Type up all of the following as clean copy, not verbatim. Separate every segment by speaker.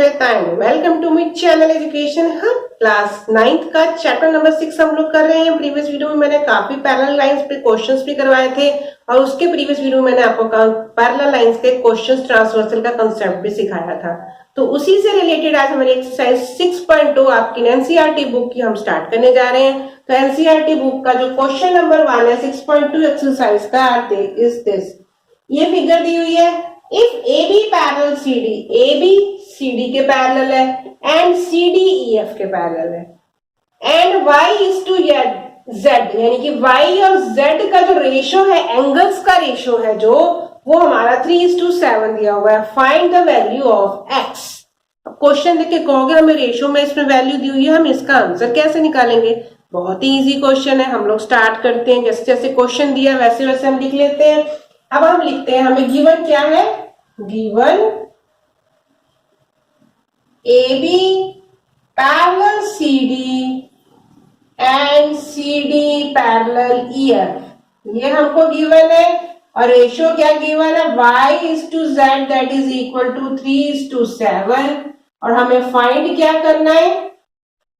Speaker 1: Shweta and welcome to my channel education hub. Class 9th का chapter number 6 हम लोग कर रहे हैं। प्रीवियस वीडियो में मैंने काफी पैरेलल लाइंस पे क्वेश्चंस भी करवाए थे और उसके प्रीवियस वीडियो में मैंने आपको पैरेलल लाइंस के क्वेश्चंस ट्रांसवर्सल का कंसेप्ट भी सिखाया था। तो उसी से रिलेटेड आज हमारी एक्सरसाइज 6.2 आपकी एनसीईआरटी बुक की हम स्टार्ट करने जा रहे हैं। तो एनसीईआरटी बुक का जो क्वेश्चन नंबर 1 है 6.2 एक्सरसाइज का इज दिस। ये फिगर दी हुई है। If AB parallel CD, AB CD के पैरेलल है एंड CD EF के पैरेलल है and Y is to Z, यानी कि Y और Z का जो रेशो है, एंगल्स का रेशो है जो वो हमारा 3:7 दिया हुआ है। Find the value of X। अब क्वेश्चन देख के कहोगे हमें रेशो में इसमें वैल्यू दी हुई है, हम इसका आंसर कैसे निकालेंगे? बहुत ही इजी क्वेश्चन है। हम लोग स्टार्ट करते हैं, जैसे जैसे क्वेश्चन दिया वैसे वैसे हम लिख लेते हैं। अब हम लिखते हैं, हमें गिवन क्या है? Given AB parallel CD and CD parallel EF, ये हमको गिवन है। और रेशियो क्या गिवन है? Y is to Z that is equal to 3:7। और हमें फाइंड क्या करना है?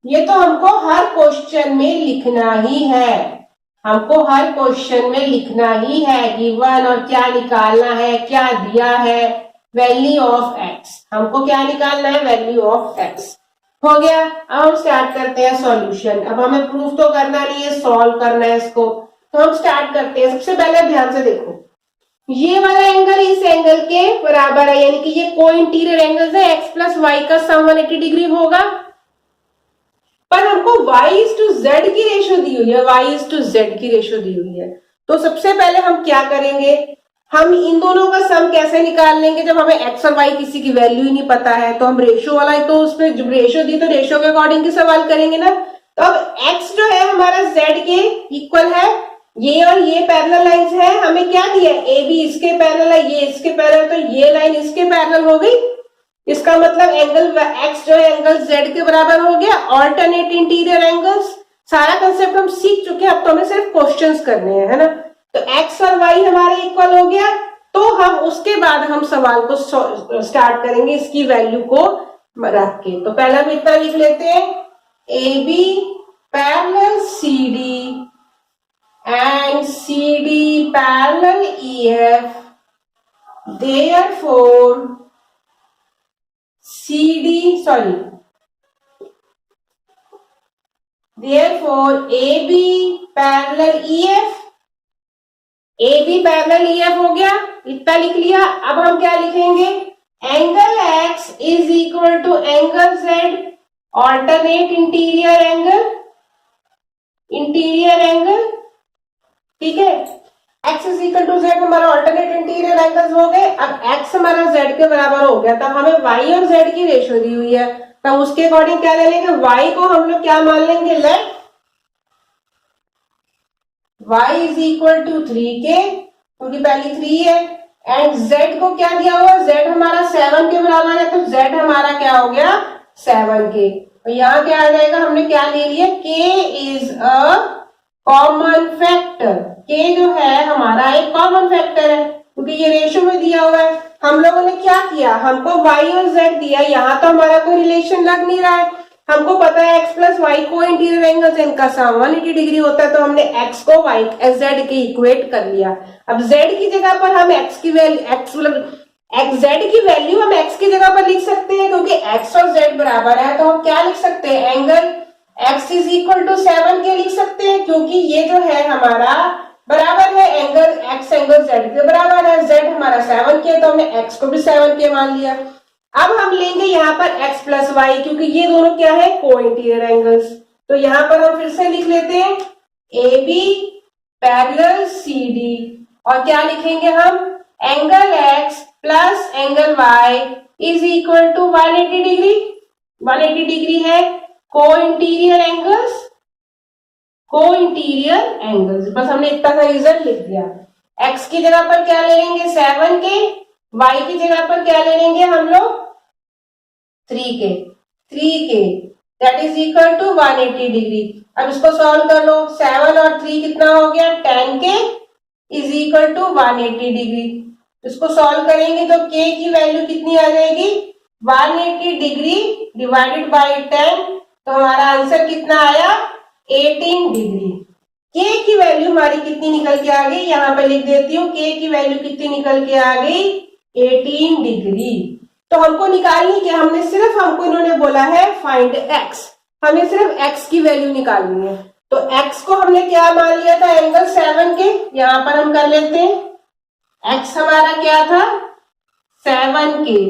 Speaker 1: ये तो हमको हर क्वेश्चन में लिखना ही है, हमको हर क्वेश्चन में लिखना ही है गिवन। और क्या निकालना है? क्या दिया है? Value of x। हमको क्या निकालना है? Value of x। हो गया। अब हम स्टार्ट करते हैं सॉल्यूशन। अब हमें प्रूफ तो करना नहीं है, सॉल्व करना है इसको। तो हम स्टार्ट करते हैं। सबसे पहले ध्यान से देखो, ये वाला एंगल इस एंगल के बराबर है, यानी कि ये को इंटीरियर एंगल है। x प्लस वाई का सम 180 डिग्री होगा। पर हमको y इज टू z की रेशो दी हुई है, y इज टू z की रेशो दी हुई है। तो सबसे पहले हम क्या करेंगे? हम इन दोनों का सम कैसे निकाल लेंगे? जब हमें x और y किसी की वैल्यू ही नहीं पता है तो हम रेशो वाला, तो उसमें जब रेशो दी तो रेशो के अकॉर्डिंग की सवाल करेंगे ना। तो अब x जो है हमारा z के इक्वल है, ये और ये पैरेलल लाइंस है। हमें क्या दिया है? AB इसके पैरेलल है, ये इसके पैरेलल, तो ये लाइन इसके पैरेलल हो गई। इसका मतलब एंगल x जो है एंगल z के बराबर हो गया। ऑल्टरनेट इंटीरियर एंगल्स, सारा कंसेप्ट हम सीख चुके हैं, अब तो हमें सिर्फ क्वेश्चंस करने हैं, है ना। तो x और y हमारे इक्वल हो गया। तो हम उसके बाद हम सवाल को स्टार्ट करेंगे इसकी वैल्यू को रख के। तो पहले हम इतना लिख लेते हैं, AB parallel CD and CD parallel EF, therefore therefore AB parallel EF, AB parallel EF हो गया, इतना लिख लिया। अब हम क्या लिखेंगे? Angle X is equal to angle Z, alternate interior angle, ठीक है। x is equal to Z हमारा ऑल्टरनेट इंटीरियर एंगल्स हो गए। अब x हमारा Z के बराबर हो गया, तब हमें y और Z की रेशो दी हुई है, तब उसके अकॉर्डिंग क्या ले लेंगे? y को हम लोग क्या मान लेंगे? Let y is equal to 3k, क्योंकि पहली 3 है। एंड z को क्या दिया हुआ? z हमारा 7 के बराबर है, तो z हमारा क्या हो गया? 7k। और यहाँ क्या आ जाएगा? हमने क्या ले लिया? k is a common factor. k जो है हमारा एक कॉमन फैक्टर है, क्योंकि ये रेशो में दिया हुआ है। हम लोगों ने क्या किया? हमको y और z दिया, यहाँ तो हमारा कोई रिलेशन लग नहीं रहा है। हमको पता है x प्लस वाई को इंटीरियर एंगल से इनका सम 180 डिग्री होता है, तो हमने x को y z के इक्वेट कर लिया। अब z की जगह पर हम x की वैल्यू z की वैल्यू हम x की जगह पर लिख सकते हैं, क्योंकि x और z बराबर है। तो हम क्या लिख सकते हैं? Angle x is equal to 7k लिख सकते हैं, क्योंकि ये जो है हमारा बराबर है एंगल x एंगल z के बराबर है। z हमारा 7k, तो हमने x को भी 7k मान लिया। अब हम लेंगे यहाँ पर x प्लस वाई, क्योंकि ये दोनों क्या है? को इंटीरियर एंगल्स। तो यहाँ पर हम फिर से लिख लेते हैं AB पैरेलल CD, और क्या लिखेंगे हम? Angle x plus angle y is equal to 180 degree. 180 degree है को इंटीरियर एंगल्स, बस हमने इतना सा रीजन लिख दिया। x की जगह पर क्या ले लेंगे? 7k, y की जगह पर क्या ले लेंगे हम लोग? 3k that is equal to 180 degree. अब इसको सॉल्व कर लो। 7 और 3 कितना हो गया? 10k is equal to 180 degree. इसको सॉल्व करेंगे तो k की वैल्यू कितनी आ जाएगी? 180 डिग्री डिवाइडेड बाय 10, तो हमारा आंसर कितना आया 18 डिग्री। के की वैल्यू हमारी कितनी निकल के आ गई, यहां पे लिख देती हूँ, के की वैल्यू कितनी निकल के आ गई 18 डिग्री। तो हमको निकालनी क्या, हमको इन्होंने बोला है फाइंड एक्स, हमें सिर्फ एक्स की वैल्यू निकालनी है। तो एक्स को हमने क्या मान लिया था, एंगल 7 के, यहां पर हम कर लेते हैं। एक्स हमारा क्या था 7 के,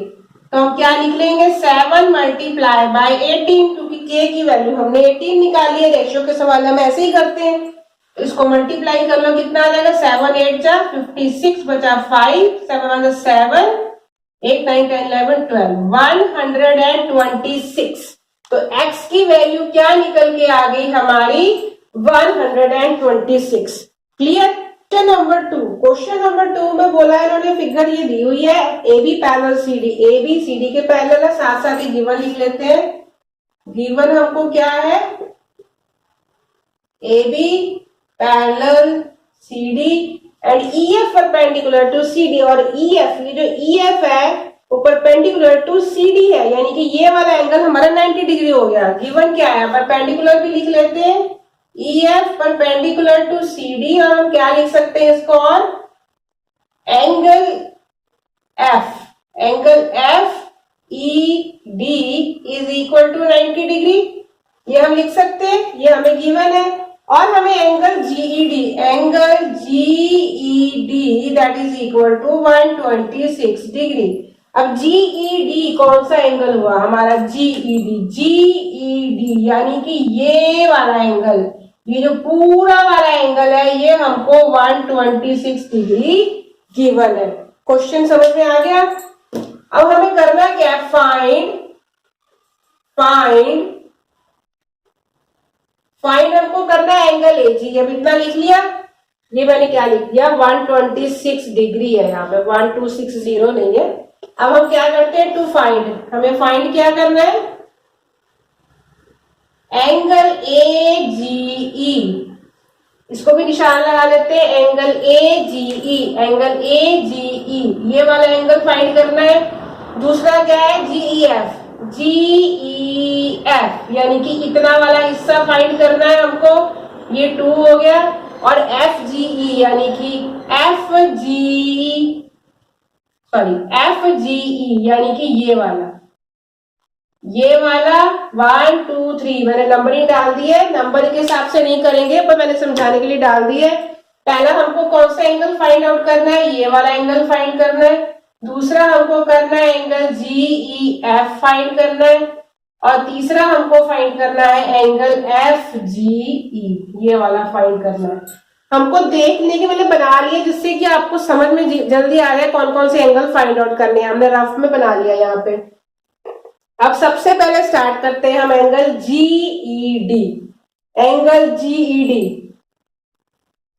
Speaker 1: तो हम क्या लिख लेंगे 7 मल्टीप्लाई बाय 18, क्योंकि के की वैल्यू हमने 18 निकाली है। रेशियो के सवाल हम ऐसे ही करते हैं, तो इसको मल्टीप्लाई कर लो, कितना आ जाएगा 7 8 जा 56 बचा 5 7 7 8 9 10 11 12 126। तो x की वैल्यू क्या निकल के आ गई हमारी 126। क्लियर। क्वेश्चन नंबर 2 में बोला है इन्होंने, फिगर ये दी हुई है A B parallel C D, A B C D के पैरेलल है, साथ साथ ही गिवन लिख लेते हैं। गिवन हमको क्या है, A B parallel C D and E F perpendicular to C D, और ई एफ, ये जो ई एफ है वो परपेंडिकुलर टू सी डी है, यानी कि ये वाला एंगल हमारा 90 डिग्री हो गया। गिवन क्या है, परपेंडिकुलर भी लिख लेते हैं, E F perpendicular to C D, और हम क्या लिख सकते हैं इसको, और angle F E D is equal to 90 degree, ये हम लिख सकते हैं, ये हमें गिवन है। और हमें angle GED that is equal to 126 degree. अब जीईडी कौन सा एंगल हुआ हमारा, जीईडी यानी कि ये वाला एंगल, ये जो पूरा वाला एंगल है ये हमको 126 डिग्री गिवन है। क्वेश्चन समझ में आ गया। अब हमें करना क्या है, फाइंड हमको करना है एंगल एजी। अब इतना लिख लिया, ये मैंने क्या लिख दिया 126 डिग्री है, यहाँ पे 1260 नहीं है। अब हम क्या करते हैं, टू फाइंड, हमें फाइंड क्या करना है, एंगल ए जी ई, इसको भी निशान लगा लेते हैं, एंगल ए जी ई, ये वाला एंगल फाइंड करना है। दूसरा क्या है जी ई एफ यानी कि इतना वाला हिस्सा फाइंड करना है हमको, ये 2 हो गया। और एफ जी ई यानी कि एफ जी ई यानी कि ये वाला 1 2 3 मैंने नंबरिंग डाल दी है, नंबर के हिसाब से नहीं करेंगे पर मैंने समझाने के लिए डाल दी है। पहला हमको कौन सा एंगल फाइंड आउट करना है, ये वाला एंगल फाइंड करना है। दूसरा हमको करना है एंगल जीई एफ फाइंड करना है, और तीसरा हमको फाइंड करना है एंगल एफ जीई, ये वाला फाइंड करना है। हमको देखने के मैंने बना लिया जिससे कि आपको समझ में जल्दी आ जाए कौन कौन से एंगल फाइंड आउट करने हैं, हमने रफ में बना लिया यहाँ पे। अब सबसे पहले स्टार्ट करते हैं हम एंगल जीईडी,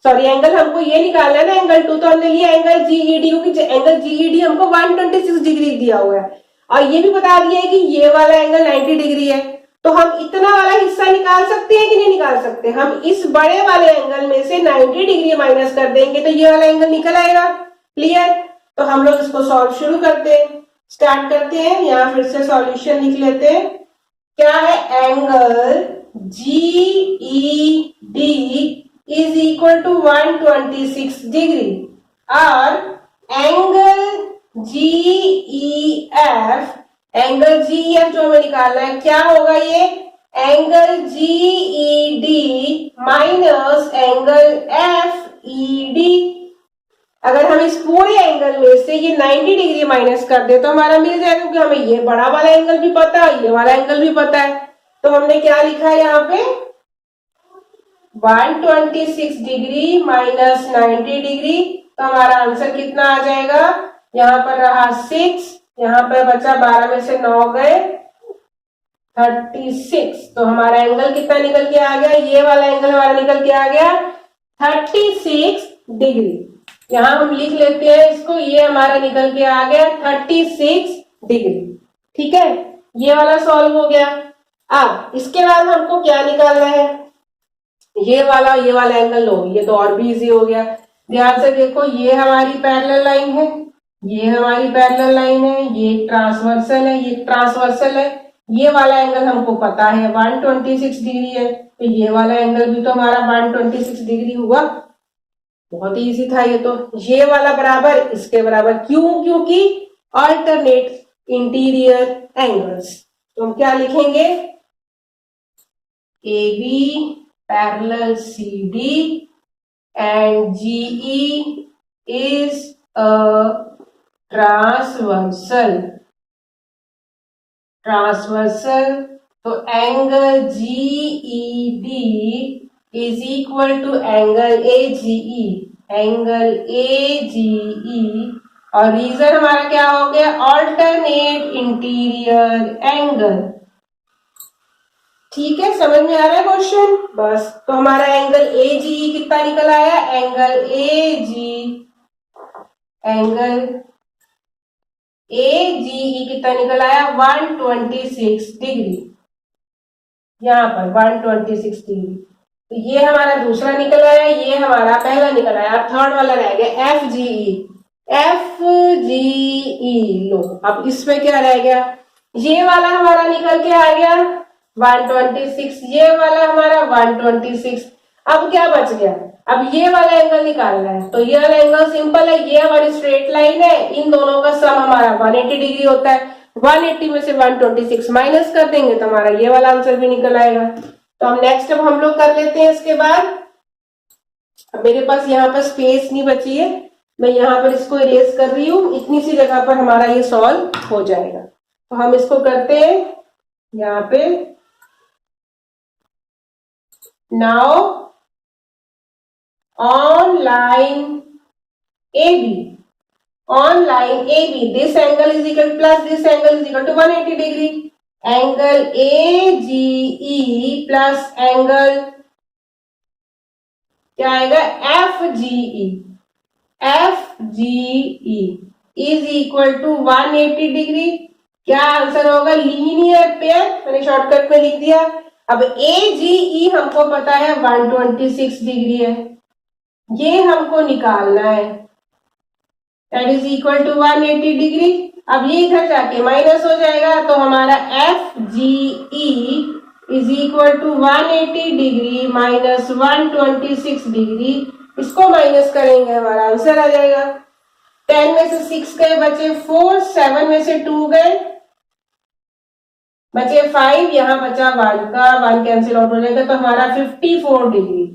Speaker 1: सॉरी एंगल हमको ये निकालना है ना, एंगल 2 तो हमने लिया एंगल जीईडी, क्योंकि एंगल जीईडी हमको 126 डिग्री दिया हुआ है, और ये भी बता दिया है कि ये वाला एंगल 90 डिग्री है। तो हम इतना वाला हिस्सा निकाल सकते हैं कि नहीं निकाल सकते, हम इस बड़े वाले एंगल में से 90 डिग्री माइनस कर देंगे तो ये वाला एंगल निकल आएगा। क्लियर। तो हम लोग इसको सॉल्व शुरू करते हैं, स्टार्ट करते हैं। यहाँ फिर से सॉल्यूशन लिख लेते हैं। क्या है, angle GED is equal to 126 degree, और एंगल जीईएफ जो हमें निकालना है क्या होगा, ये angle GED minus angle FED. अगर हम इस पूरे एंगल में से ये 90 डिग्री माइनस कर दे तो हमारा मिल जाएगा, क्योंकि हमें ये बड़ा वाला एंगल भी पता है, ये वाला एंगल भी पता है। तो हमने क्या लिखा है यहाँ पे 126 डिग्री माइनस 90 डिग्री, तो हमारा आंसर कितना आ जाएगा, यहाँ पर रहा 6, यहाँ पर बचा 12 में से 9 गए 36, तो हमारा एंगल कितना निकल के आ गया, ये वाला एंगल हमारा निकल के आ गया 36 डिग्री। यहाँ हम लिख लेते हैं इसको, ये हमारा निकल के आ गया 36 डिग्री। ठीक है, ये वाला सॉल्व हो गया। अब इसके बाद हमको क्या निकालना है, ये वाला एंगल लो, ये तो और भी इजी हो गया। ध्यान से देखो, ये हमारी पैरेलल लाइन है ये हमारी पैरेलल लाइन है, ये ट्रांसवर्सल है, ये ट्रांसवर्सल है। ये वाला एंगल हमको पता है 126 डिग्री है, तो ये वाला एंगल भी तो हमारा 126 डिग्री हुआ। बहुत ही इजी था ये तो। ये वाला बराबर इसके बराबर, क्यों? क्योंकि अल्टरनेट इंटीरियर एंगल्स। तो हम क्या लिखेंगे? A B parallel C D and GE is a transversal. तो angle GED is equal to angle AGE. Angle AGE, और रीजन हमारा क्या हो गया? Alternate interior angle. ठीक है, समझ में आ रहा है क्वेश्चन? बस, तो हमारा एंगल एजीई कितना निकल आया? एजीई कितना निकल आया? 126 डिग्री। यहाँ पर 126 डिग्री। तो ये हमारा दूसरा निकल आया, ये हमारा पहला निकल आया। थर्ड वाला रह गया एफ जीई। लो, अब इसमें क्या रह गया? ये वाला हमारा निकल के आ गया 126, ये वाला हमारा 126। अब क्या बच गया? अब ये वाला एंगल निकालना है। तो ये वाला एंगल सिंपल है, ये हमारी स्ट्रेट लाइन है, इन दोनों का सम हमारा 180 डिग्री होता है। 180 में से 126 माइनस कर देंगे तो हमारा ये वाला आंसर भी निकल आएगा। तो हम नेक्स्ट अब हम लोग कर लेते हैं इसके बाद। अब मेरे पास यहाँ पर स्पेस नहीं बची है, मैं यहाँ पर इसको इरेज कर रही हूँ। इतनी सी जगह पर हमारा ये सॉल्व हो जाएगा। तो हम इसको करते हैं यहाँ पे। Now on line AB, this angle is equal plus this angle is equal to 180 degree. Angle AGE plus angle क्या आएगा? FGE is equal to 180 degree. क्या आंसर होगा? लीनियर पेयर, मैंने शॉर्टकट में लिख दिया। अब AGE हमको पता है 126 डिग्री है, ये हमको निकालना है, that is equal to 180 degree. अब ये इधर जाके माइनस हो जाएगा, तो हमारा F G E is equal to 180 degree minus 126 degree. इसको माइनस करेंगे, हमारा आंसर आ जाएगा। 10 में से 6 गए, बचे 4, 7 में से 2 गए, बचे 5, यहाँ बचा 1 का 1 कैंसिल आउट हो जाएगा, तो हमारा 54 डिग्री।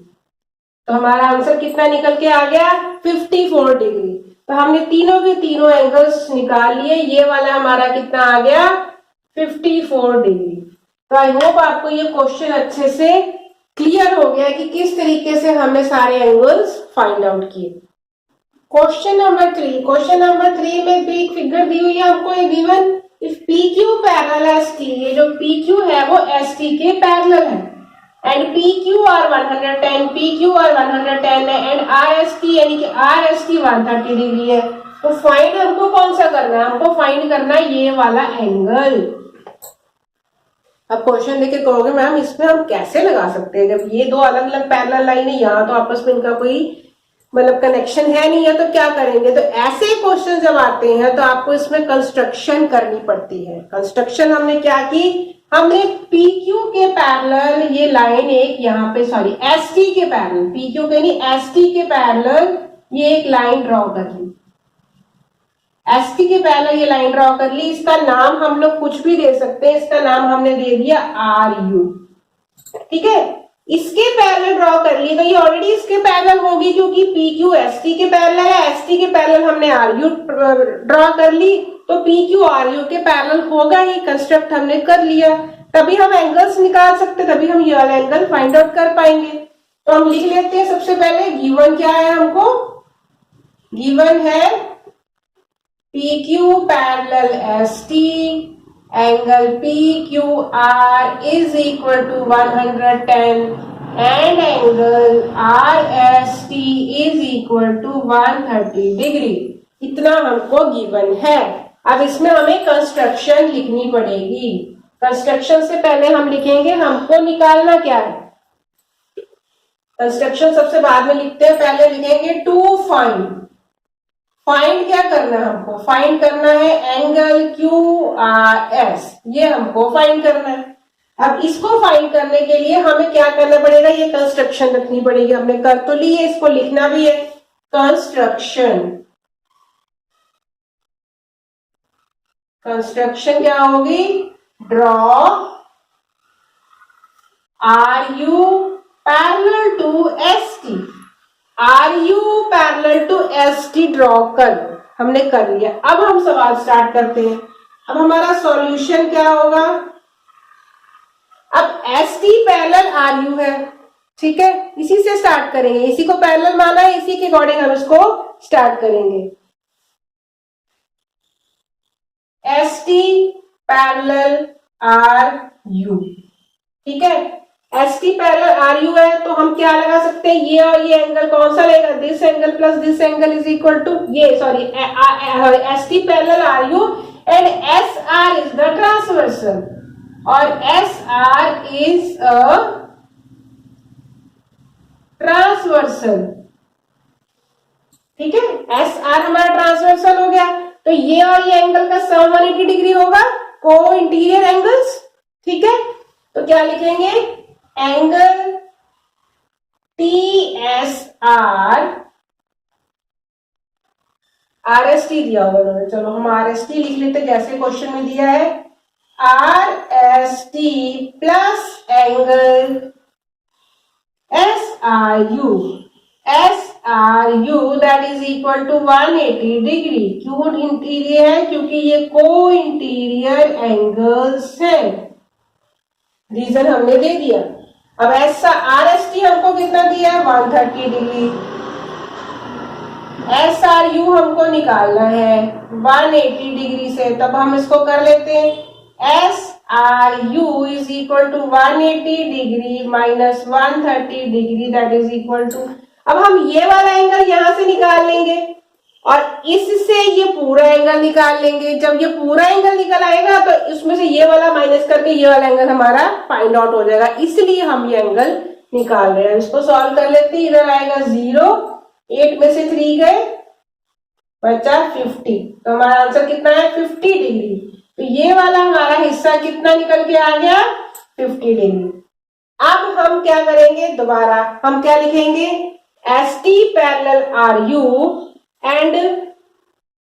Speaker 1: तो हमारा आंसर कितना निकल के आ गया? 54 डिग्री। तो हमने तीनों के तीनों एंगल्स निकाल लिए। ये वाला हमारा कितना आ गया? 54 डिग्री। तो आई होप आपको ये क्वेश्चन अच्छे से क्लियर हो गया कि किस तरीके से हमने सारे एंगल्स फाइंड आउट किए। क्वेश्चन नंबर 3 में भी एक फिगर दी हुई है हमको, ये गिवन इफ PQ पैरेलल ST, ये जो PQ है वो ST के पैरेलल है, एंड PQ और 110 है, एंड RST यानी कि RST 130 डिग्री है। तो फाइंड हमको कौन सा करना है? हमको फाइंड करना है ये वाला एंगल। अब क्वेश्चन देखे कहोगे मैम इसमें हम कैसे लगा सकते हैं, जब ये दो अलग अलग पैरेलल लाइन है, यहाँ तो आपस में इनका कोई मतलब कनेक्शन है नहीं है, तो क्या करेंगे? तो ऐसे क्वेश्चन जब आते हैं तो आपको इसमें कंस्ट्रक्शन करनी पड़ती है। कंस्ट्रक्शन हमने क्या की? हमने PQ के पैरेलल ये लाइन एक यहाँ पे, सॉरी ST के पैरेलल, PQ के नहीं ST के पैरेलल ये एक लाइन ड्रॉ कर ली। ST के पैरेलल ये लाइन ड्रॉ कर ली। इसका नाम हम लोग कुछ भी दे सकते हैं, इसका नाम हमने दे दिया RU। ठीक है, इसके पैरेलल ड्रॉ कर ली, तो ये ऑलरेडी इसके पैरेलल होगी क्योंकि PQ ST के पैरेलल है, ST के पैरेलल हमने RU ड्रॉ कर ली, तो PQ RU के पैरेलल होगा ही। कंस्ट्रक्ट हमने कर लिया, तभी हम एंगल्स निकाल सकते, तभी हम ये वाला एंगल फाइंड आउट कर पाएंगे। तो हम लिख लेते हैं सबसे पहले गिवन क्या है हमको। गिवन है PQ पैरेलल ST, angle PQR is equal to 110 and angle RST is equal to 130 degree. इतना हमको गिवन है। अब इसमें हमें कंस्ट्रक्शन लिखनी पड़ेगी। कंस्ट्रक्शन से पहले हम लिखेंगे हमको निकालना क्या है। कंस्ट्रक्शन सबसे बाद में लिखते हैं, पहले लिखेंगे टू फाइंड फाइंड क्या करना है हमको? फाइंड करना है एंगल क्यू आर एस, ये हमको फाइंड करना है। अब इसको फाइंड करने के लिए हमें क्या करना पड़ेगा? ये कंस्ट्रक्शन रखनी पड़ेगी। हमने कर तो ली है, इसको लिखना भी है। कंस्ट्रक्शन, कंस्ट्रक्शन क्या होगी? Draw R U parallel to S T, R U parallel to S T draw कर, हमने कर लिया। अब हम सवाल स्टार्ट करते हैं। अब हमारा सॉल्यूशन क्या होगा? अब S T parallel R U है, ठीक है, इसी से स्टार्ट करेंगे। इसी को पैरेलल माना है, इसी के अकॉर्डिंग हम इसको स्टार्ट करेंगे। S T parallel R U, ठीक है। S T parallel R U है तो हम क्या लगा सकते हैं? ये और ये एंगल कौन सा लेगा? This angle plus this angle is equal to ये, sorry, S T parallel R U and S R is the transversal और S R is a transversal, ठीक है। एस आर हमारा ट्रांसवर्सल हो गया, तो ये और ये एंगल का सम 180 डिग्री होगा, को इंटीरियर एंगल्स, ठीक है। तो क्या लिखेंगे? Angle T S R, are S T दिया हुआ उन्होंने, चलो हम आर एस टी लिख लेते जैसे क्वेश्चन में दिया है। R S T plus angle S R U, S R U that is equal to 180 degree. क्यों इंटीरियर है? क्योंकि ये को इंटीरियर एंगल्स है, रीजन हमने दे दिया। अब ऐसा आर एस टी हमको कितना दिया है? 130 डिग्री। एस आर यू हमको निकालना है 180 डिग्री से, तब हम इसको कर लेते हैं। S R U is equal to 180 degree minus 130 degree that is equal to, अब हम ये वाला एंगल यहां से निकाल लेंगे और इससे ये पूरा एंगल निकाल लेंगे। जब ये पूरा एंगल निकल आएगा तो इसमें से ये वाला माइनस करके ये वाला एंगल हमारा फाइंड आउट हो जाएगा, इसलिए हम ये एंगल निकाल रहे हैं। इसको सॉल्व कर लेते हैं। इधर आएगा 0, 8 में से 3 गए, बचा 50, तो हमारा आंसर कितना है? 50 डिग्री। तो ये वाला हमारा हिस्सा कितना निकल के आ गया? 50 डिग्री। अब हम क्या करेंगे? दोबारा हम क्या लिखेंगे? S T parallel R U and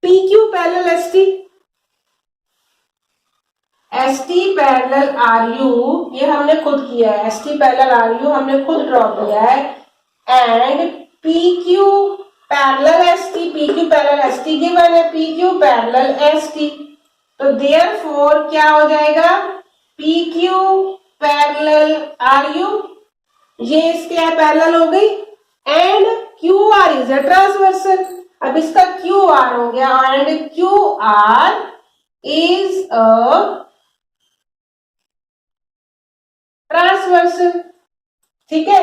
Speaker 1: P Q parallel S T, S T parallel R U ये हमने खुद किया है, S T parallel R U हमने खुद ड्रॉ किया है, and P Q parallel S T, P Q parallel S T given है, P Q parallel S T. तो देयरफॉर क्या हो जाएगा? P Q parallel R U, ये इसके पैरेलल हो गई, and Q R is a transversal. अब इसका क्यू आर हो गया and Q R is a transversal, ठीक है।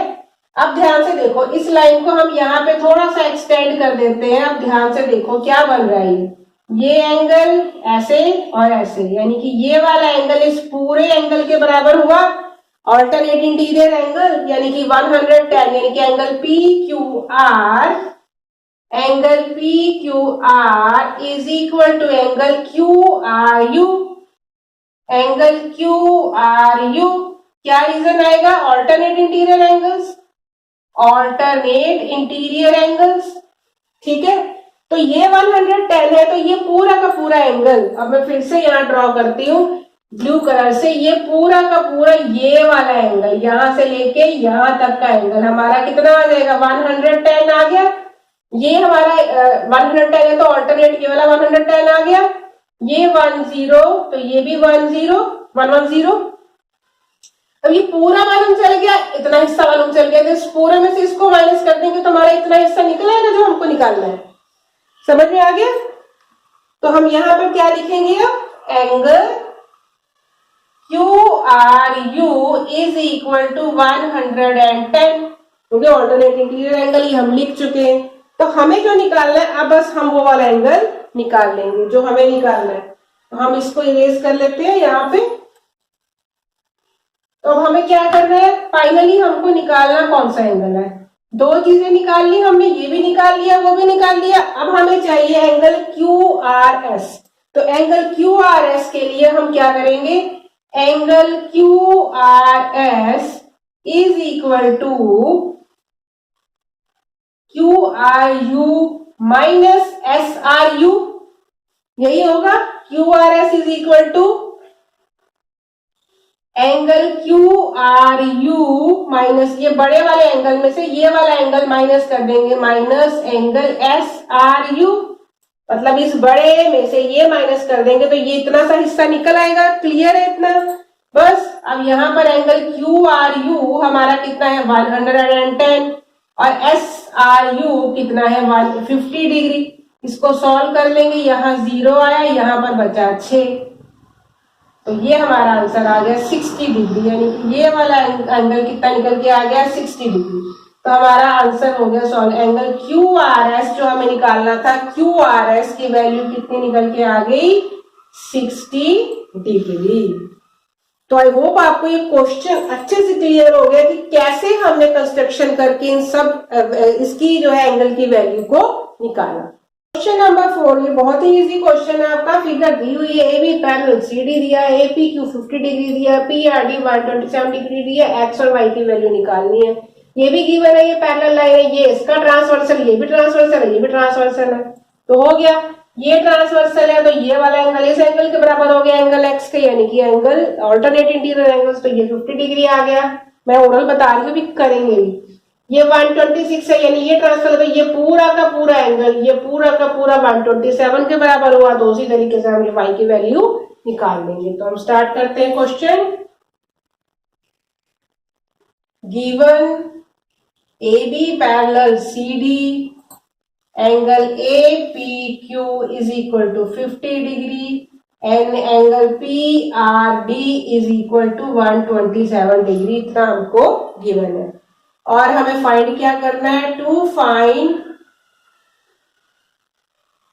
Speaker 1: अब ध्यान से देखो, इस लाइन को हम यहाँ पे थोड़ा सा एक्सटेंड कर देते हैं। अब ध्यान से देखो क्या बन रहा है, ये एंगल ऐसे और ऐसे, यानी कि ये वाला एंगल इस पूरे एंगल के बराबर हुआ, ऑल्टरनेट इंटीरियर एंगल, यानी कि 110, यानी कि angle P Q R, angle P Q R is equal to angle Q R U, angle Q R U. क्या रीजन आएगा? Alternate interior angles, alternate interior angles, ठीक है। तो ये 110 है, तो ये पूरा का पूरा एंगल, अब मैं फिर से यहां ड्रॉ करती हूँ ब्लू कलर से, ये पूरा का पूरा ये वाला एंगल यहां से लेके यहां तक का एंगल हमारा कितना आ जाएगा? 110 आ गया। ये हमारा 110 है तो ऑल्टरनेट ये वाला 110 आ गया, ये 10, तो ये भी 110। अब ये पूरा मालूम चल गया, इतना हिस्सा मालूम चल गया, तो इस पूरे में से इसको माइनस कर देंगे तो हमारा इतना हिस्सा निकल आएगा जो हमको निकालना है। समझ में आ गया? तो हम यहां पर क्या लिखेंगे? अब angle Q R U is equal to 110, क्योंकि ऑल्टरनेट इंटीरियर एंगल ही हम लिख चुके हैं। तो हमें जो निकालना है, अब बस हम वो वाला एंगल निकाल लेंगे जो हमें निकालना है। तो हम इसको इरेज कर लेते हैं यहाँ पे। तो हमें क्या करना है? फाइनली हमको निकालना कौन सा एंगल है, दो चीजें निकाल ली हमने, ये भी निकाल लिया वो भी निकाल लिया। अब हमें चाहिए एंगल क्यू आर एस। तो एंगल क्यू आर एस के लिए हम क्या करेंगे, angle Q R S is equal to Q R U minus S R U, यही होगा। Q R S is equal to angle Q R U minus ये बड़े वाले एंगल में से ये वाला एंगल माइनस कर देंगे, minus angle S R you, मतलब इस बड़े में से ये माइनस कर देंगे तो ये इतना सा हिस्सा निकल आएगा। क्लियर है इतना? बस अब यहां पर एंगल क्यू आर यू हमारा कितना है 110 और एस आर यू कितना है 150 डिग्री। इसको सॉल्व कर लेंगे, यहाँ 0 आया, यहाँ पर बचा 6, तो ये हमारा आंसर आ गया 60 डिग्री, यानी कि ये वाला एंगल कितना निकल के आ गया 60 डिग्री। तो हमारा आंसर हो गया solve. Angle Q R S जो हमें निकालना था, क्यू आर एस की वैल्यू कितनी निकल के आ गई 60 डिग्री। तो आई होप आपको ये क्वेश्चन अच्छे से क्लियर हो गया कि कैसे हमने कंस्ट्रक्शन करके इन सब इसकी जो है एंगल की वैल्यू को निकाला। क्वेश्चन नंबर 4, ये बहुत ही इजी क्वेश्चन है आपका। फिगर दी हुई है, A B parallel C D दिया है, ए पी क्यू 50 डिग्री दिया, पी आर डी 127 डिग्री दिया, एक्स और वाई की वैल्यू निकालनी है। ये भी गिवन है, ये पैरेलल लाइन है, ये इसका ट्रांसवर्सल, ये भी ट्रांसवर्सल है, ये भी ट्रांसवर्सल है, तो हो गया। ये ट्रांसवर्सल है तो ये वाला एंगल इस एंगल के बराबर हो गया, एंगल एक्स के, यानी कि एंगल ऑल्टरनेट इंटीरियर एंगल्स, तो ये 50 डिग्री आ गया। मैं ओरल बता रही हूँ, भी करेंगे भी। ये 126 है, यानी ये ट्रांसफर, तो ये पूरा का पूरा एंगल, ये पूरा का पूरा 127 के बराबर हुआ। तो उसी तरीके से हम ये y की वैल्यू निकाल लेंगे। तो हम स्टार्ट करते हैं question. Given A B parallel C D, angle A P Q is equal to 50 degree and angle P R D is equal to 127 degree, इतना हमको गिवन है। और हमें फाइंड क्या करना है, to find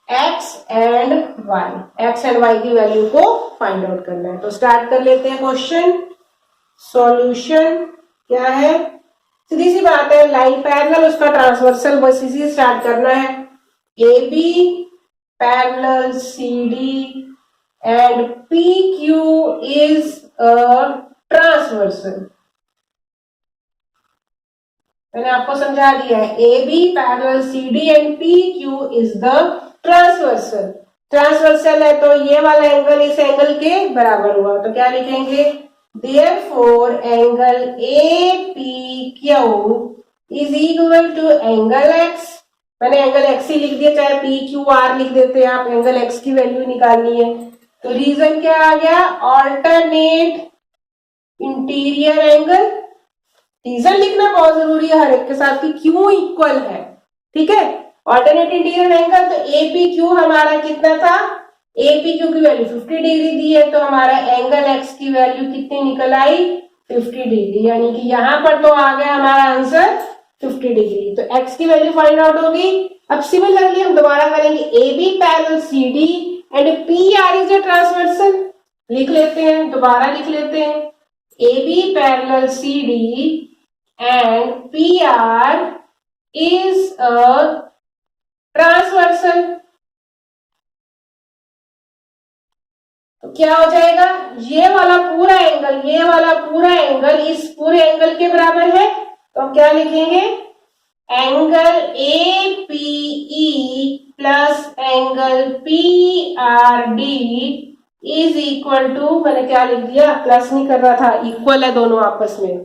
Speaker 1: x and y, x and y की value को फाइंड आउट करना है। तो स्टार्ट कर लेते हैं क्वेश्चन। सॉल्यूशन क्या है, सीधी सी बात है, लाइन पैरेलल उसका ट्रांसवर्सल, बस इसी स्टार्ट करना है। A B parallel C D and P Q is a transversal. मैंने आपको समझा दिया है, A B parallel C D and P Q is the transversal. Transversal है तो ये वाला एंगल इस एंगल के बराबर हुआ, तो क्या लिखेंगे, therefore angle A P Q is equal to angle X. मैंने एंगल एक्स ही लिख दिया, चाहे पी क्यू आर लिख देते हैं आप, एंगल एक्स की वैल्यू निकालनी है। तो रीजन क्या आ गया, ऑल्टरनेट इंटीरियर एंगल। रीजन लिखना बहुत जरूरी है हर एक के साथ कि क्यों इक्वल है, ठीक है। ऑल्टरनेट इंटीरियर एंगल, तो ए पी क्यू हमारा कितना था, ए पी क्यू की वैल्यू 50 डिग्री दी है, तो हमारा एंगल एक्स की वैल्यू कितनी निकल आई 50 डिग्री, यानी कि यहां पर तो आ गया हमारा आंसर 50 डिग्री। तो एक्स की वैल्यू फाइंड आउट होगी। अब सिमिलरली हम दोबारा करेंगे, A B parallel C D and P R is a transversal. लिख लेते हैं, दोबारा लिख लेते हैं, A B parallel C D and PR is a transversal। तो क्या हो जाएगा, ये वाला पूरा एंगल, ये वाला पूरा एंगल इस पूरे एंगल के बराबर है, तो हम क्या लिखेंगे, angle A P E plus angle P R D is equal to, मैंने क्या लिख दिया, प्लस नहीं कर रहा था, इक्वल है दोनों आपस में।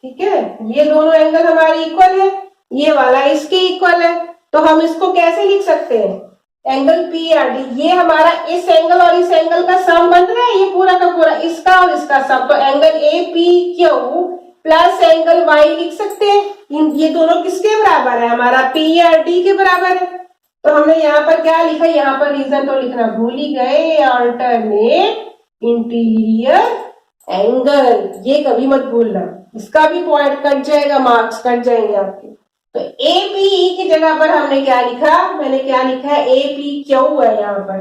Speaker 1: ठीक है, ये दोनों एंगल हमारे इक्वल है, ये वाला इसके इक्वल है, तो हम इसको कैसे लिख सकते हैं, एंगल पी आर डी, ये हमारा इस एंगल और इस एंगल का सम बन रहा है, ये पूरा का पूरा इसका और इसका सम, तो angle A P Q plus angle Y लिख सकते हैं। ये दोनों किसके बराबर है, हमारा पी आर डी के बराबर है। तो हमने यहाँ पर क्या लिखा, यहाँ पर रीजन तो लिखना भूल ही गए, ऑल्टरनेट इंटीरियर एंगल, ये कभी मत भूलना, इसका भी पॉइंट कट जाएगा, मार्क्स कट जाएंगे आपके। तो ए पी ई की जगह पर हमने क्या लिखा, मैंने क्या लिखा है, ए पी क्यू है यहाँ पर,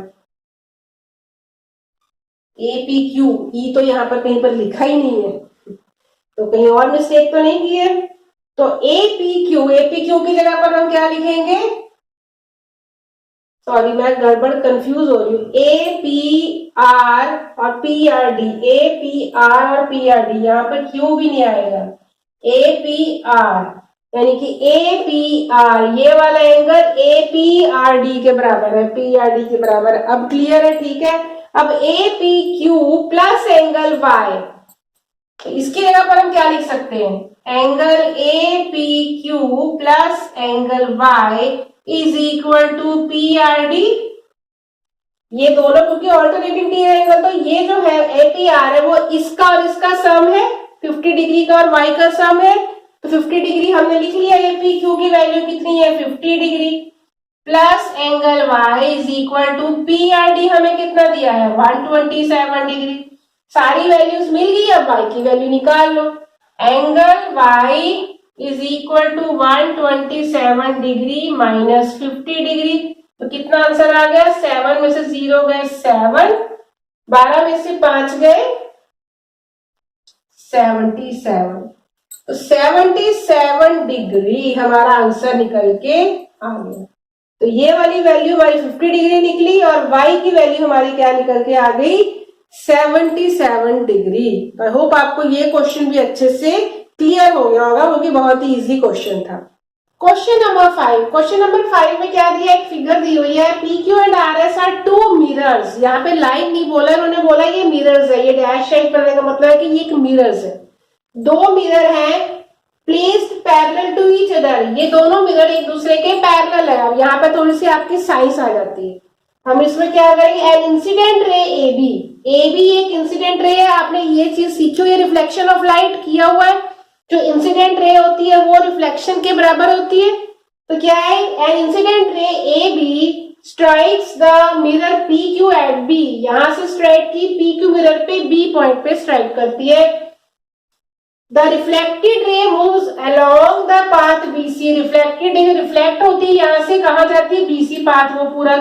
Speaker 1: APQ, ई तो यहाँ पर कहीं पर लिखा ही नहीं है, तो कहीं और मिस्टेक तो नहीं की है। तो APQ की जगह पर हम क्या लिखेंगे, सॉरी मैं गड़बड़ कंफ्यूज हो रही हूँ, APR और PRD, APR और PRD, यहाँ पर Q भी नहीं आएगा, APR यानी कि APR ये वाला एंगल APRD के बराबर है, PRD के बराबर। अब क्लियर है, ठीक है। अब APQ प्लस एंगल Y, तो इसकी जगह पर हम क्या लिख सकते हैं, angle APQ plus angle Y is equal to PRD। ये दोनों क्योंकि ऑल्टरनेटिव एंगल, तो ये जो है APR है वो इसका और इसका सम है, 50 डिग्री का और Y का सम है। तो 50 डिग्री हमने लिख लिया, APQ की वैल्यू कितनी है 50 degree, plus angle Y is equal to PRD हमें कितना दिया है 127 डिग्री। सारी वैल्यूज मिल गई, अब Y की वैल्यू निकाल लो। Angle Y is equal to 127 degree minus 50 degree, तो कितना आंसर आ गया, 7 में से 0 गए 7, 12 में से 5 गए 77, तो 77 डिग्री हमारा आंसर निकल के आ गया। तो ये वाली वैल्यू हमारी 50 डिग्री निकली और Y की वैल्यू हमारी क्या निकल के आ गई 77 डिग्री। आई होप आपको ये क्वेश्चन भी अच्छे से क्लियर हो गया होगा, वो कि बहुत ही इजी क्वेश्चन था। क्वेश्चन नंबर 5, क्वेश्चन नंबर 5 में क्या दिया, एक फिगर दी हुई है, PQ and RS are two mirrors. यहाँ पे लाइन नहीं बोला, उन्होंने बोला ये मिरर्स है, ये डैश शेप करने का मतलब है कि ये एक मिरर्स है। दो मिरर हैं placed parallel to each other, ये दोनों मिरर एक दूसरे के पैरेलल है। अब यहाँ पे थोड़ी सी आपकी साइंस आ जाती है, हम इसमें क्या करेंगे, N incident ray AB, AB एक इंसिडेंट रे है, आपने ये चीज सीखी हुई, रिफ्लेक्शन ऑफ लाइट किया हुआ है। जो इंसिडेंट रे होती है वो रिफ्लेक्शन के बराबर होती है, तो क्या है, an incident ray AB strikes the mirror PQ at B, यहां से स्ट्राइक की PQ मिरर पे B पॉइंट पे स्ट्राइक करती है। The reflected ray moves along the path BC, reflected ray reflect होती है, यहां से कहां जाती है BC पाथ, वो पूरा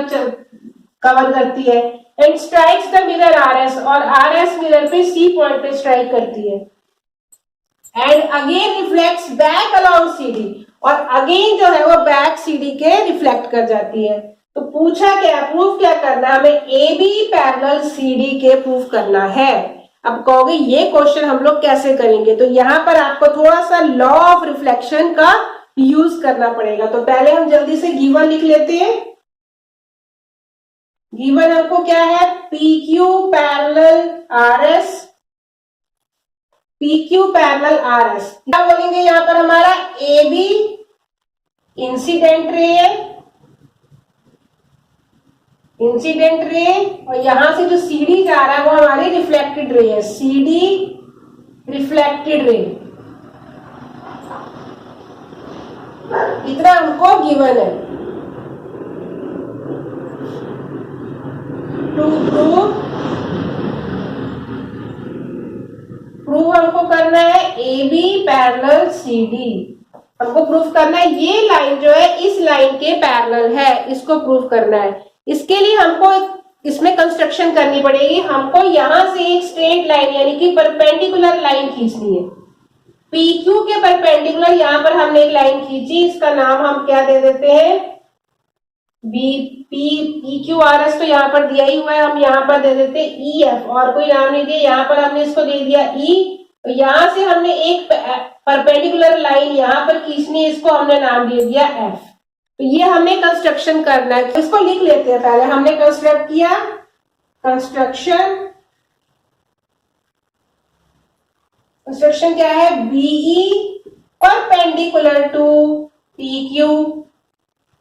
Speaker 1: कवर करती है। And strikes the mirror RS, और RS मिरर पे C पॉइंट पे स्ट्राइक करती है। And again reflects back along CD, और अगेन जो है वो बैक CD के रिफ्लेक्ट कर जाती है। तो पूछा क्या, प्रूफ क्या करना है हमें, AB पैरेलल CD के प्रूफ करना है। अब कहोगे ये क्वेश्चन हम लोग कैसे करेंगे, तो यहां पर आपको थोड़ा सा लॉ ऑफ रिफ्लेक्शन का यूज करना पड़ेगा। तो पहले हम जल्दी से गिवन लिख लेते हैं। गिवन हमको क्या है, PQ parallel RS, PQ parallel RS, क्या बोलेंगे यहां पर हमारा AB इंसिडेंट रे है, इंसिडेंट रे, और यहां से जो CD जा रहा है वो हमारी रिफ्लेक्टेड रे है, CD रिफ्लेक्टेड रे। इतना हमको गिवन है। टू प्रूव हमको करना है AB पैरेलल CD, हमको प्रूफ करना है ये लाइन जो है इस लाइन के पैरेलल है, इसको प्रूफ करना है। इसके लिए हमको इसमें कंस्ट्रक्शन करनी पड़ेगी, हमको यहां से एक स्ट्रेट लाइन यानी कि परपेंडिकुलर लाइन खींचनी है। PQ के परपेंडिकुलर यहां पर हमने एक लाइन खींची, इसका नाम हम क्या दे देते हैं, PQRS, तो यहाँ पर दिया ही हुआ है, हम यहाँ पर दे देते हैं EF, और कोई नाम नहीं दिया, यहाँ पर हमने इसको दे दिया E। तो यहां से हमने एक परपेंडिकुलर लाइन यहाँ पर खींचनी है, इसको हमने नाम दे दिया F। तो ये हमने कंस्ट्रक्शन करना है, इसको लिख लेते हैं। पहले हमने कंस्ट्रक्ट किया, कंस्ट्रक्शन क्या है, BE perpendicular to PQ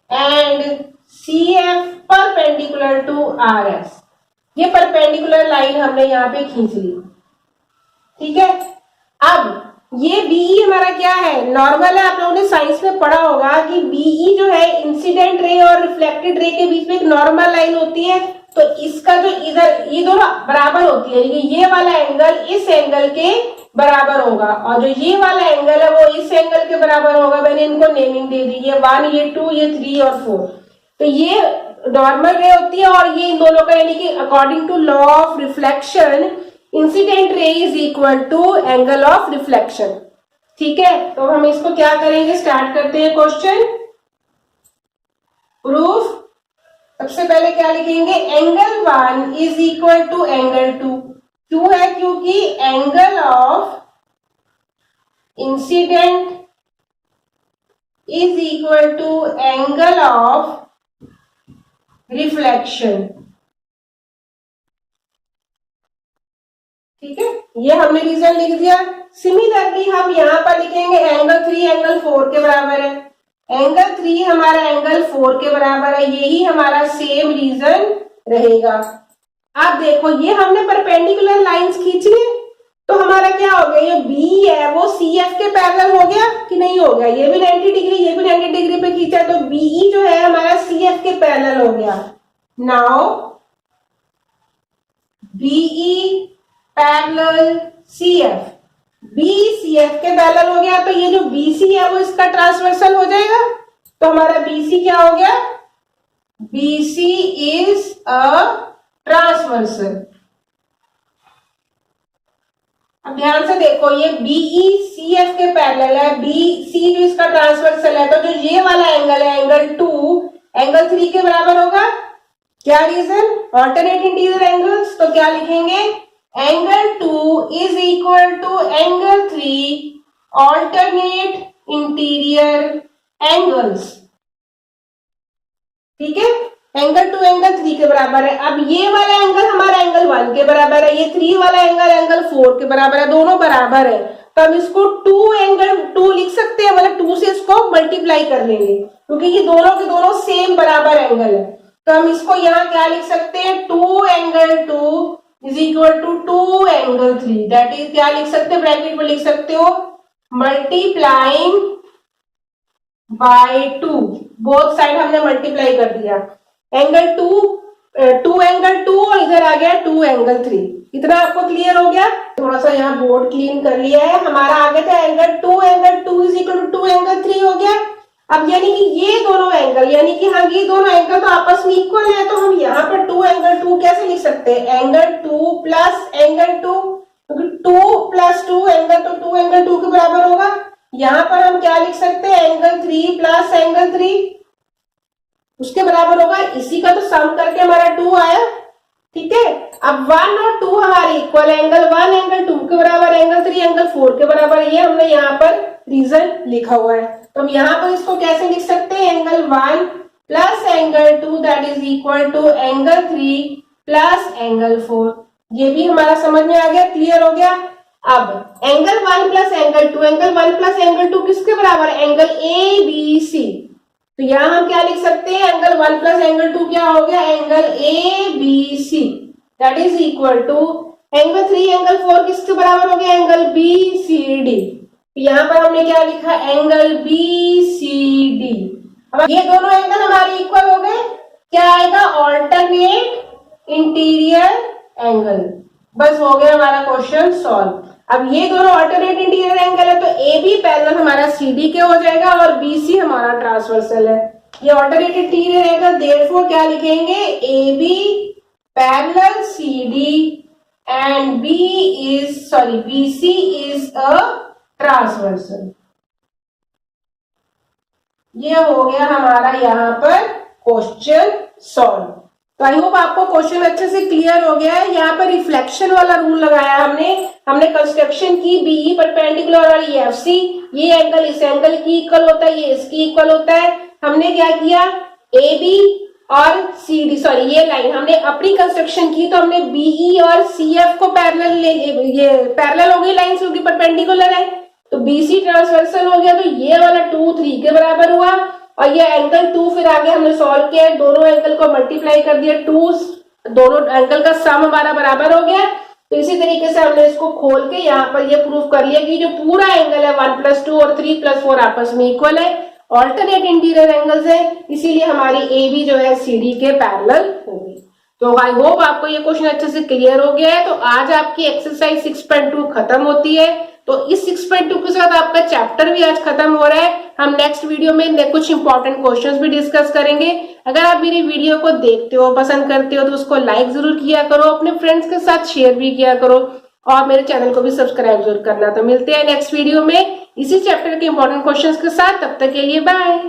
Speaker 1: and CF perpendicular to RS। ये परपेंडिकुलर लाइन हमने यहाँ पे खींच ली, ठीक है। अब ये BE हमारा क्या है, नॉर्मल है, आप लोगों ने साइंस में पढ़ा होगा कि BE जो है इंसिडेंट रे और रिफ्लेक्टेड रे के बीच में एक नॉर्मल लाइन होती है। तो इसका जो इधर ये दोनों बराबर होती है, ये वाला एंगल इस एंगल के बराबर होगा, और जो ये वाला एंगल है वो इस एंगल के बराबर होगा। मैंने इनको नेमिंग दे दी, ये 1, ये 2, ये 3 और 4। तो ये नॉर्मल रे होती है और ये इन दोनों का यानी कि according to law of reflection incident ray is equal to angle of reflection. ठीक है, तो हम इसको क्या करेंगे, स्टार्ट करते हैं क्वेश्चन। प्रूफ, सबसे पहले क्या लिखेंगे, angle 1 is equal to angle 2। क्यों है, क्योंकि angle of incident is equal to angle of reflection. ठीक है, ये हमने रीजन लिख दिया। सिमिलरली हम यहां पर लिखेंगे एंगल 3 एंगल 4 के बराबर है। एंगल 3 हमारा एंगल 4 के बराबर है, यही हमारा सेम रीजन रहेगा। आप देखो ये हमने परपेंडिकुलर लाइंस खींची है, तो हमारा क्या हो गया, ये बी है वो सी एफ के पैरेलल हो गया कि नहीं हो गया, ये भी 90 डिग्री ये भी 90 डिग्री पे खींचा है, तो बीई जो है हमारा सी एफ के पैरेलल हो गया। Now BE parallel C F, B C F के पैरेलल हो गया, तो ये जो बीसी है वो इसका ट्रांसवर्सल हो जाएगा। तो हमारा बीसी क्या हो गया, बीसी इज अ ट्रांसवर्सल। अब ध्यान से देखो, ये बीई सी एफ के पैरेलल है, बी सी जो इसका ट्रांसवर्सल है, तो जो ये वाला एंगल है एंगल 2 एंगल 3 के बराबर होगा। क्या रीजन, ऑल्टरनेट इंटीरियर एंगल्स, तो क्या लिखेंगे, angle 2 is equal to angle 3 alternate interior angles. ठीक है, एंगल 2 एंगल 3 के बराबर है। अब ये वाला एंगल हमारा एंगल 1 के बराबर है, ये 3 वाला एंगल एंगल 4 के बराबर है, दोनों बराबर है, तो हम इसको 2 एंगल 2 लिख सकते हैं, मतलब 2 से इसको मल्टीप्लाई कर लेंगे क्योंकि ये दोनों के दोनों सेम बराबर एंगल है। तो हम इसको यहाँ क्या लिख सकते हैं, 2 angle 2 is equal to 2 angle 3, that is क्या लिख सकते हैं, ब्रैकेट में लिख सकते हो मल्टीप्लाइंग बाय 2, बोथ साइड हमने मल्टीप्लाई कर दिया। एंगल 2 एंगल 2 और इधर आ गया 2 एंगल 3। इतना आपको क्लियर हो गया। थोड़ा सा यहाँ बोर्ड क्लीन कर लिया है, हमारा आ गया था angle 2 is equal to 2 angle 3 हो गया। अब यानी कि ये दोनों एंगल, यानी कि हम ये दोनों एंगल तो आपस में इक्वल है, तो हम यहाँ पर 2 एंगल 2 कैसे लिख सकते हैं, एंगल 2 प्लस एंगल 2, क्योंकि 2 प्लस 2 एंगल, तो 2 एंगल 2 के बराबर होगा। यहाँ पर हम क्या लिख सकते हैं, एंगल 3 प्लस एंगल 3 उसके बराबर होगा। इसी का तो सम करके हमारा 2 आया। ठीक है, अब 1 और 2 हमारे इक्वल, एंगल 1 एंगल 2 के बराबर, एंगल 3 एंगल 4 के बराबर, ये हमने यहाँ पर रीजन लिखा हुआ है। तो हम यहाँ पर इसको कैसे लिख सकते हैं, angle 1 plus angle 2 that is equal to angle 3 plus angle 4। ये भी हमारा समझ में आ गया, क्लियर हो गया। अब angle 1 plus angle 2, angle 1 plus angle 2 किसके बराबर है, एंगल ए बी सी। तो यहाँ हम क्या लिख सकते हैं, एंगल 1 प्लस एंगल 2 क्या हो गया, angle A B C that is equal to angle 3 angle 4 किसके बराबर हो गया, एंगल बी सी डी। यहाँ पर हमने क्या लिखा, एंगल बी सी डी। अब ये दोनों एंगल हमारे इक्वल हो गए, क्या आएगा, ऑल्टरनेट इंटीरियर एंगल। बस हो गया हमारा क्वेश्चन सॉल्व। अब ये दोनों ऑल्टरनेट इंटीरियर एंगल है, तो ए बी पैरेलल हमारा सी डी के हो जाएगा और बी सी हमारा ट्रांसवर्सल है। ये ऑल्टरनेट इंटीरियर एंगल, देयरफॉर क्या लिखेंगे, A B parallel C D and B C is a transversal. ये हो गया हमारा यहाँ पर क्वेश्चन सॉल्व। तो आई होप आपको क्वेश्चन अच्छे से क्लियर हो गया है। यहाँ पर रिफ्लेक्शन वाला रूल लगाया हमने कंस्ट्रक्शन की, बीई परपेंडिकुलर और ये एफ सी, ये एंगल इस एंगल की इक्वल होता है, ये इसकी इक्वल होता है। हमने क्या किया, ए बी और सी डी, सॉरी ये लाइन हमने अपनी कंस्ट्रक्शन की, तो हमने बीई और सी एफ को पैरेलल, ये पैरेलल हो गई लाइन क्योंकि परपेंडिकुलर है, तो बीसी ट्रांसवर्सल हो गया, तो ये वाला 2 3 के बराबर हुआ। और ये एंगल 2 फिर आगे हमने सॉल्व किया, दोनों एंगल को मल्टीप्लाई कर दिया, 2 दोनों एंगल का सम हमारा बराबर हो गया। तो इसी तरीके से हमने इसको खोल के यहाँ पर ये प्रूफ कर लिया कि जो पूरा एंगल है 1 + 2 और 3 + 4 आपस में इक्वल है, ऑल्टरनेट इंटीरियर एंगल्स है, इसीलिए हमारी ए बी जो है सी डी के पैरेलल होगी। तो आई होप आपको ये क्वेश्चन अच्छे से क्लियर हो गया है। तो आज आपकी एक्सरसाइज 6.2 खत्म होती है। तो इस 6.2 के साथ आपका चैप्टर भी आज खत्म हो रहा है। हम नेक्स्ट वीडियो में कुछ इंपॉर्टेंट क्वेश्चंस भी डिस्कस करेंगे। अगर आप मेरी वीडियो को देखते हो, पसंद करते हो, तो उसको लाइक जरूर किया करो, अपने फ्रेंड्स के साथ शेयर भी किया करो और मेरे चैनल को भी सब्सक्राइब जरूर करना। तो मिलते हैं नेक्स्ट वीडियो में इसी चैप्टर के इंपॉर्टेंट क्वेश्चंस के साथ। तब तक के लिए बाय।